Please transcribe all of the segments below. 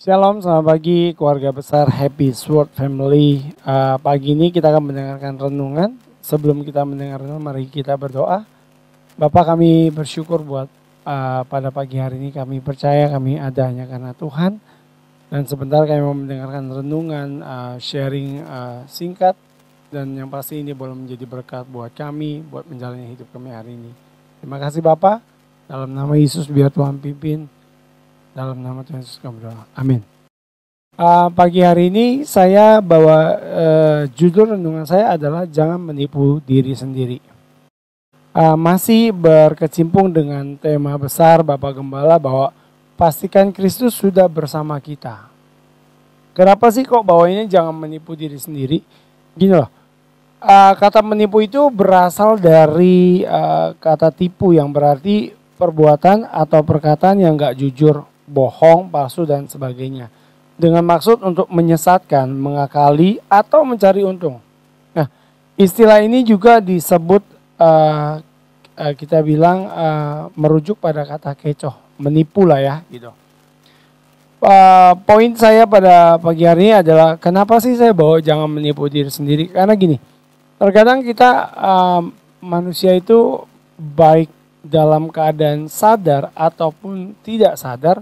Shalom, selamat pagi keluarga besar Happy Sword Family. Pagi ini kita akan mendengarkan renungan. Sebelum kita mendengar renungan, mari kita berdoa. Bapak, kami bersyukur buat pada pagi hari ini. Kami percaya kami ada hanya karena Tuhan. Dan sebentar kami mau mendengarkan renungan, sharing singkat. Dan yang pasti ini boleh menjadi berkat buat kami, buat menjalani hidup kami hari ini. Terima kasih Bapak. Dalam nama Yesus biar Tuhan pimpin. Dalam nama Tuhan Yesus kami berdoa. Amin. Pagi hari ini saya bawa judul renungan saya adalah jangan menipu diri sendiri. Masih berkecimpung dengan tema besar Bapak Gembala bahwa pastikan Kristus sudah bersama kita. Kenapa sih kok bawanya jangan menipu diri sendiri? Gini loh, kata menipu itu berasal dari kata tipu yang berarti perbuatan atau perkataan yang gak jujur, bohong, palsu dan sebagainya. Dengan maksud untuk menyesatkan, mengakali atau mencari untung. Nah, istilah ini juga disebut kita bilang merujuk pada kata kecoh, menipu lah ya gitu. Poin saya pada pagi hari ini adalah kenapa sih saya bawa jangan menipu diri sendiri? Karena gini, terkadang kita manusia itu baik dalam keadaan sadar ataupun tidak sadar,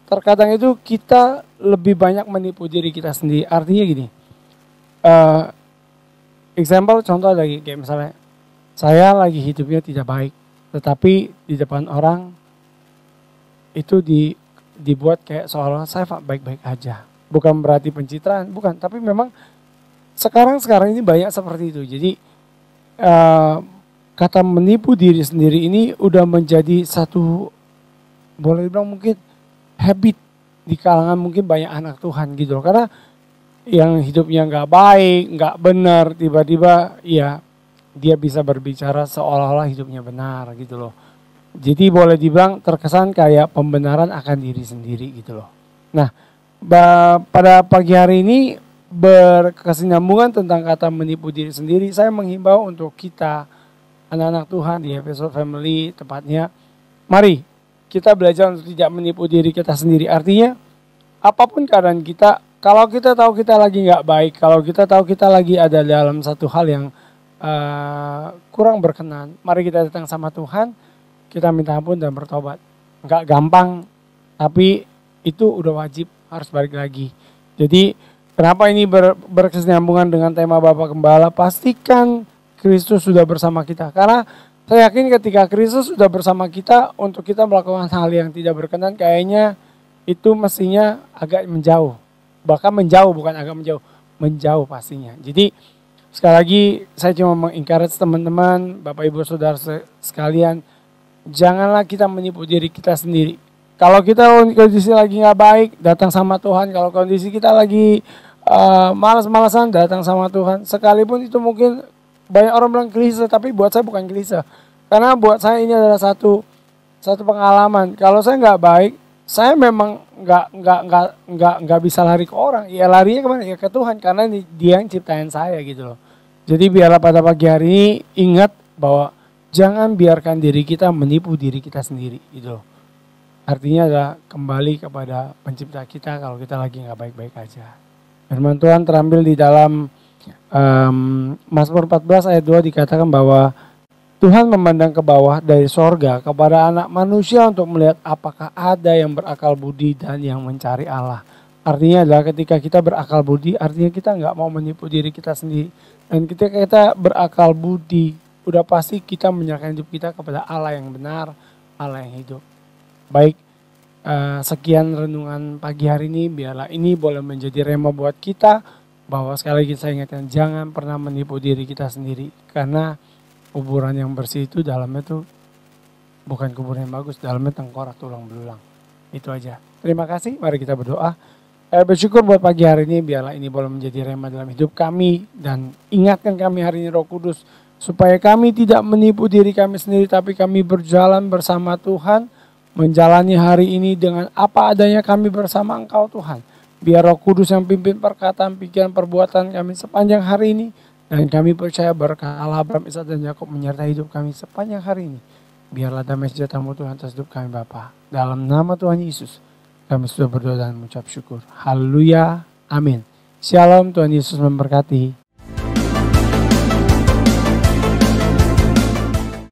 terkadang itu kita lebih banyak menipu diri kita sendiri. Artinya gini, contoh lagi kayak misalnya saya lagi hidupnya tidak baik, tetapi di depan orang itu dibuat kayak seolah saya baik-baik aja. Bukan berarti pencitraan, bukan, tapi memang sekarang ini banyak seperti itu. Jadi kata menipu diri sendiri ini udah menjadi satu, boleh bilang mungkin habit di kalangan mungkin banyak anak Tuhan gitu loh. Karena yang hidupnya nggak baik, nggak benar, tiba-tiba ya dia bisa berbicara seolah-olah hidupnya benar gitu loh. Jadi boleh dibilang terkesan kayak pembenaran akan diri sendiri gitu loh. Nah, pada pagi hari ini berkesinambungan tentang kata menipu diri sendiri, saya menghimbau untuk kita anak-anak Tuhan di Happy Sword Family tepatnya, mari kita belajar untuk tidak menipu diri kita sendiri. Artinya apapun keadaan kita, kalau kita tahu kita lagi nggak baik, kalau kita tahu kita lagi ada dalam satu hal yang kurang berkenan, mari kita datang sama Tuhan, kita minta ampun dan bertobat. Nggak gampang, tapi itu udah wajib, harus balik lagi. Jadi kenapa ini berkesinambungan dengan tema Bapak Gembala? Pastikan Kristus sudah bersama kita. Karena saya yakin ketika Kristus sudah bersama kita, untuk kita melakukan hal yang tidak berkenan, kayaknya itu mestinya agak menjauh. Bahkan menjauh, bukan agak menjauh, menjauh pastinya. Jadi sekali lagi saya cuma mengencourage teman-teman, Bapak Ibu Saudara sekalian, janganlah kita menipu diri kita sendiri. Kalau kita kondisi lagi nggak baik, datang sama Tuhan. Kalau kondisi kita lagi malas-malasan, datang sama Tuhan. Sekalipun itu mungkin banyak orang bilang klise, tapi buat saya bukan klise. Karena buat saya ini adalah satu pengalaman. Kalau saya nggak baik, saya memang nggak bisa lari ke orang. Ya larinya kemana? Ya ke Tuhan, karena Dia yang ciptain saya gitu loh. Jadi biarlah pada pagi hari ini ingat bahwa jangan biarkan diri kita menipu diri kita sendiri gitu loh. Artinya adalah kembali kepada pencipta kita kalau kita lagi nggak baik-baik aja. Firman Tuhan terambil di dalam Mazmur 14 ayat 2 dikatakan bahwa Tuhan memandang ke bawah dari sorga kepada anak manusia untuk melihat apakah ada yang berakal budi dan yang mencari Allah. Artinya adalah ketika kita berakal budi, artinya kita nggak mau menipu diri kita sendiri. Dan ketika kita berakal budi, udah pasti kita menyerahkan hidup kita kepada Allah yang benar, Allah yang hidup. Baik, sekian renungan pagi hari ini, biarlah ini boleh menjadi rema buat kita, bahwa sekali lagi saya ingatkan jangan pernah menipu diri kita sendiri. Karena kuburan yang bersih itu dalamnya tuh bukan kuburan yang bagus, dalamnya tengkorak tulang belulang. Itu aja. Terima kasih, mari kita berdoa. Saya bersyukur buat pagi hari ini, biarlah ini boleh menjadi rema dalam hidup kami. Dan ingatkan kami hari ini Roh Kudus, supaya kami tidak menipu diri kami sendiri, tapi kami berjalan bersama Tuhan, menjalani hari ini dengan apa adanya kami bersama Engkau Tuhan. Biar Roh Kudus yang pimpin perkataan, pikiran, perbuatan kami sepanjang hari ini. Dan kami percaya berkat Allah, Abraham, Ishak dan Yakub menyertai hidup kami sepanjang hari ini. Biarlah damai sejahtera-Mu Tuhan atas hidup kami Bapa. Dalam nama Tuhan Yesus Kami sudah berdoa dan mengucap syukur. Haleluya. Amin. Shalom, Tuhan Yesus memberkati.